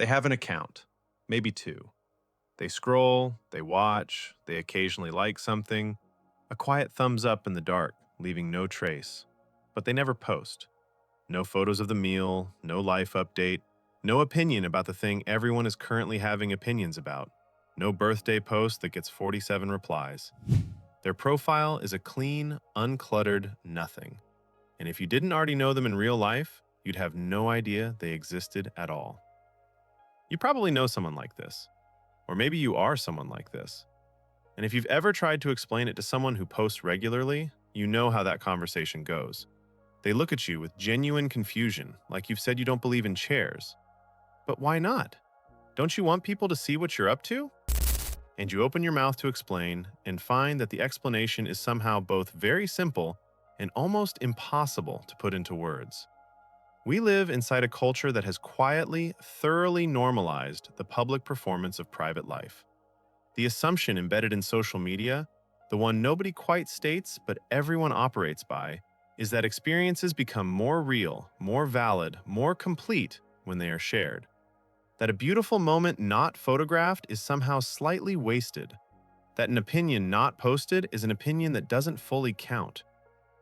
They have an account, maybe two. They scroll, they watch, they occasionally like something, a quiet thumbs up in the dark, leaving no trace. But they never post. No photos of the meal, no life update, no opinion about the thing everyone is currently having opinions about, no birthday post that gets 47 replies. Their profile is a clean, uncluttered nothing. And if you didn't already know them in real life, you'd have no idea they existed at all. You probably know someone like this. Or maybe you are someone like this. And if you've ever tried to explain it to someone who posts regularly, you know how that conversation goes. They look at you with genuine confusion, like you've said you don't believe in chairs. But why not? Don't you want people to see what you're up to? And you open your mouth to explain and find that the explanation is somehow both very simple and almost impossible to put into words. We live inside a culture that has quietly, thoroughly normalized the public performance of private life. The assumption embedded in social media, the one nobody quite states but everyone operates by, is that experiences become more real, more valid, more complete when they are shared. That a beautiful moment not photographed is somehow slightly wasted. That an opinion not posted is an opinion that doesn't fully count.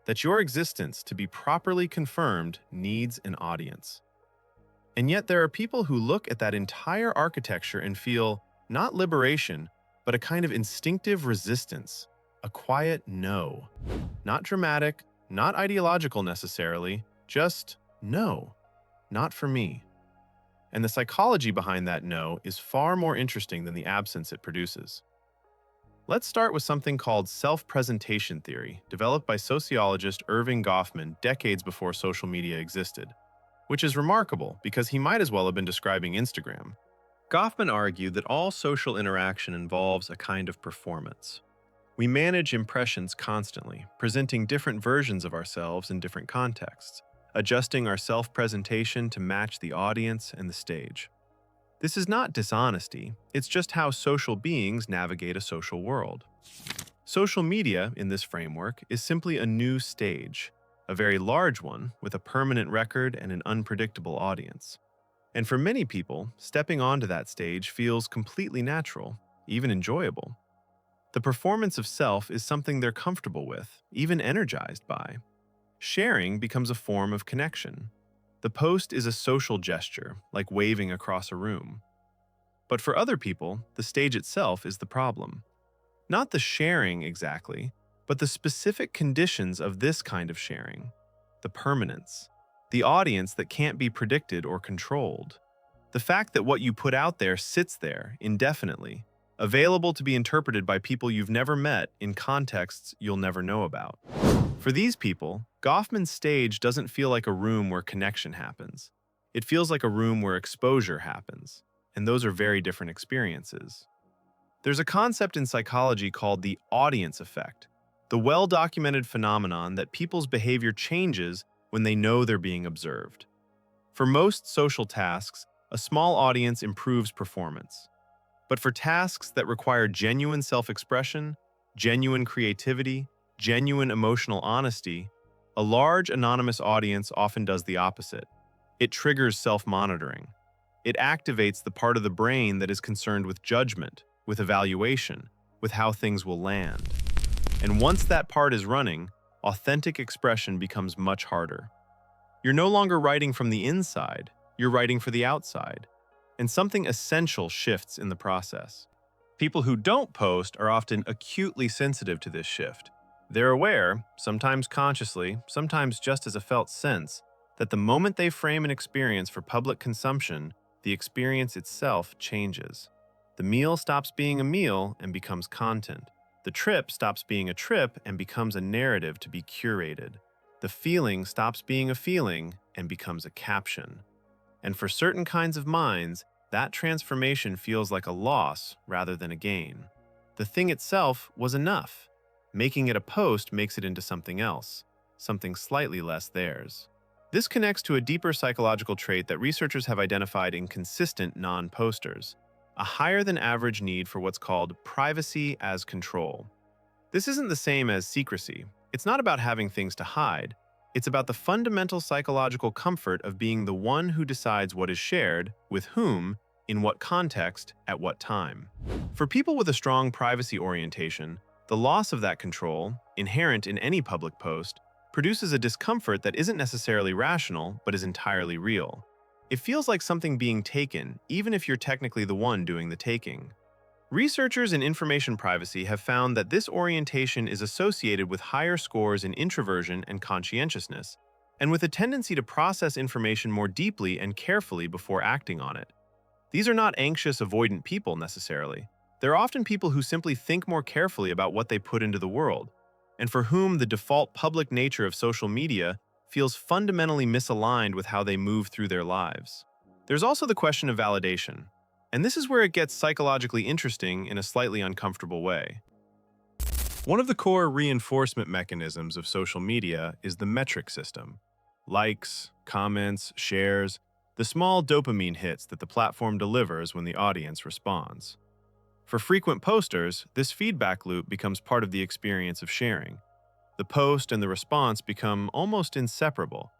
That your existence, to be properly confirmed, needs an audience. And yet there are people who look at that entire architecture and feel not liberation, but a kind of instinctive resistance, a quiet no. Not dramatic, not ideological necessarily, just no, not for me. And the psychology behind that no is far more interesting than the absence it produces. Let's start with something called self-presentation theory, developed by sociologist Irving Goffman decades before social media existed, which is remarkable because he might as well have been describing Instagram. Goffman argued that all social interaction involves a kind of performance. We manage impressions constantly, presenting different versions of ourselves in different contexts, adjusting our self-presentation to match the audience and the stage. This is not dishonesty, it's just how social beings navigate a social world. Social media, in this framework, is simply a new stage, a very large one with a permanent record and an unpredictable audience. And for many people, stepping onto that stage feels completely natural, even enjoyable. The performance of self is something they're comfortable with, even energized by. Sharing becomes a form of connection. The post is a social gesture, like waving across a room. But for other people, the stage itself is the problem. Not the sharing exactly, but the specific conditions of this kind of sharing. The permanence. The audience that can't be predicted or controlled. The fact that what you put out there sits there indefinitely, available to be interpreted by people you've never met in contexts you'll never know about. For these people, Goffman's stage doesn't feel like a room where connection happens. It feels like a room where exposure happens, and those are very different experiences. There's a concept in psychology called the audience effect, the well-documented phenomenon that people's behavior changes when they know they're being observed. For most social tasks, a small audience improves performance. But for tasks that require genuine self-expression, genuine creativity, genuine emotional honesty, a large anonymous audience often does the opposite. It triggers self-monitoring. It activates the part of the brain that is concerned with judgment, with evaluation, with how things will land. And once that part is running, authentic expression becomes much harder. You're no longer writing from the inside, you're writing for the outside. And something essential shifts in the process. People who don't post are often acutely sensitive to this shift. They're aware, sometimes consciously, sometimes just as a felt sense, that the moment they frame an experience for public consumption, the experience itself changes. The meal stops being a meal and becomes content. The trip stops being a trip and becomes a narrative to be curated. The feeling stops being a feeling and becomes a caption. And for certain kinds of minds, that transformation feels like a loss rather than a gain. The thing itself was enough. Making it a post makes it into something else, something slightly less theirs. This connects to a deeper psychological trait that researchers have identified in consistent non-posters, a higher than average need for what's called privacy as control. This isn't the same as secrecy. It's not about having things to hide. It's about the fundamental psychological comfort of being the one who decides what is shared, with whom, in what context, at what time. For people with a strong privacy orientation, the loss of that control, inherent in any public post, produces a discomfort that isn't necessarily rational, but is entirely real. It feels like something being taken, even if you're technically the one doing the taking. Researchers in information privacy have found that this orientation is associated with higher scores in introversion and conscientiousness, and with a tendency to process information more deeply and carefully before acting on it. These are not anxious, avoidant people necessarily. They're often people who simply think more carefully about what they put into the world, and for whom the default public nature of social media feels fundamentally misaligned with how they move through their lives. There's also the question of validation, and this is where it gets psychologically interesting in a slightly uncomfortable way. One of the core reinforcement mechanisms of social media is the metric system. Likes, comments, shares, the small dopamine hits that the platform delivers when the audience responds. For frequent posters, this feedback loop becomes part of the experience of sharing. The post and the response become almost inseparable.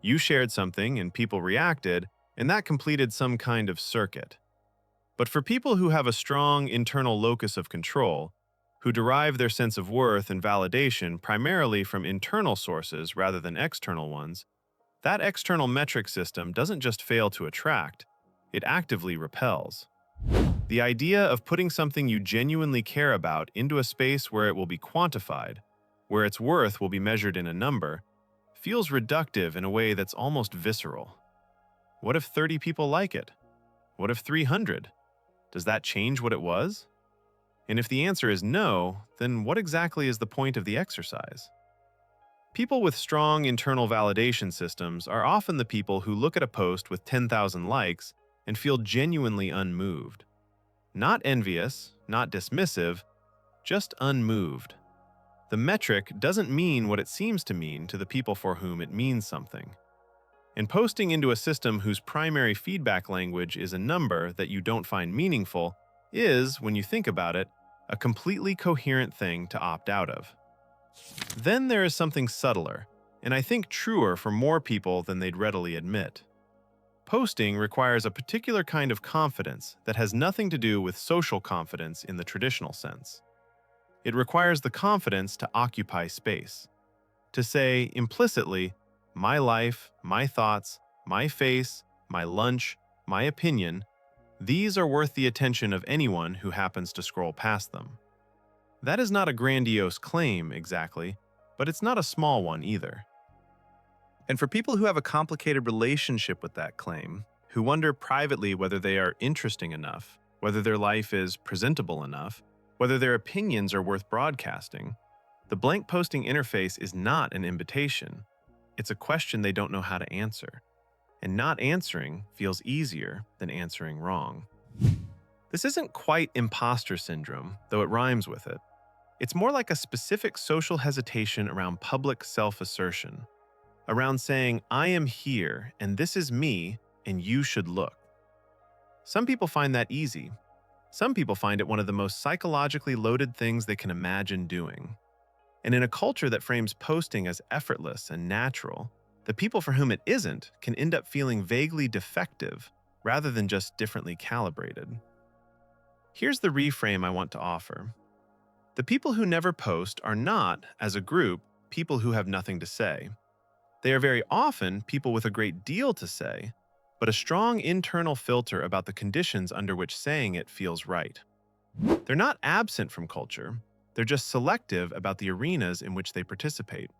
You shared something and people reacted, and that completed some kind of circuit. But for people who have a strong internal locus of control, who derive their sense of worth and validation primarily from internal sources rather than external ones, that external metric system doesn't just fail to attract, it actively repels. The idea of putting something you genuinely care about into a space where it will be quantified, where its worth will be measured in a number, feels reductive in a way that's almost visceral. What if 30 people like it? What if 300? Does that change what it was? And if the answer is no, then what exactly is the point of the exercise? People with strong internal validation systems are often the people who look at a post with 10,000 likes and feel genuinely unmoved. Not envious, not dismissive, just unmoved. The metric doesn't mean what it seems to mean to the people for whom it means something. And posting into a system whose primary feedback language is a number that you don't find meaningful is, when you think about it, a completely coherent thing to opt out of. Then there is something subtler, and I think truer for more people than they'd readily admit. Posting requires a particular kind of confidence that has nothing to do with social confidence in the traditional sense. It requires the confidence to occupy space, to say implicitly, my life, my thoughts, my face, my lunch, my opinion, these are worth the attention of anyone who happens to scroll past them. That is not a grandiose claim, exactly, but it's not a small one either. And for people who have a complicated relationship with that claim, who wonder privately whether they are interesting enough, whether their life is presentable enough, whether their opinions are worth broadcasting, the blank posting interface is not an invitation. It's a question they don't know how to answer. And not answering feels easier than answering wrong. This isn't quite imposter syndrome, though it rhymes with it. It's more like a specific social hesitation around public self-assertion, around saying, I am here, and this is me, and you should look. Some people find that easy. Some people find it one of the most psychologically loaded things they can imagine doing. And in a culture that frames posting as effortless and natural, the people for whom it isn't can end up feeling vaguely defective rather than just differently calibrated. Here's the reframe I want to offer. The people who never post are not, as a group, people who have nothing to say. They are very often people with a great deal to say, but a strong internal filter about the conditions under which saying it feels right. They're not absent from culture, they're just selective about the arenas in which they participate.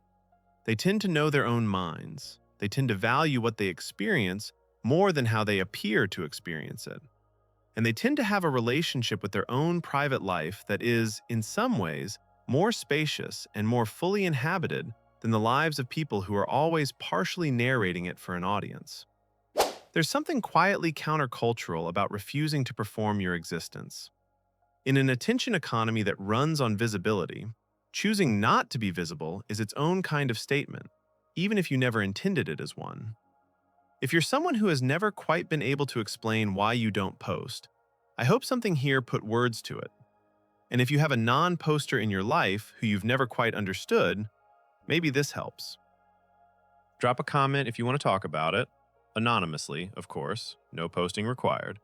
They tend to know their own minds. They tend to value what they experience more than how they appear to experience it. And they tend to have a relationship with their own private life that is, in some ways, more spacious and more fully inhabited than the lives of people who are always partially narrating it for an audience. There's something quietly countercultural about refusing to perform your existence. In an attention economy that runs on visibility, choosing not to be visible is its own kind of statement, even if you never intended it as one. If you're someone who has never quite been able to explain why you don't post, I hope something here put words to it. And if you have a non-poster in your life who you've never quite understood, maybe this helps. Drop a comment if you want to talk about it, anonymously, of course, no posting required.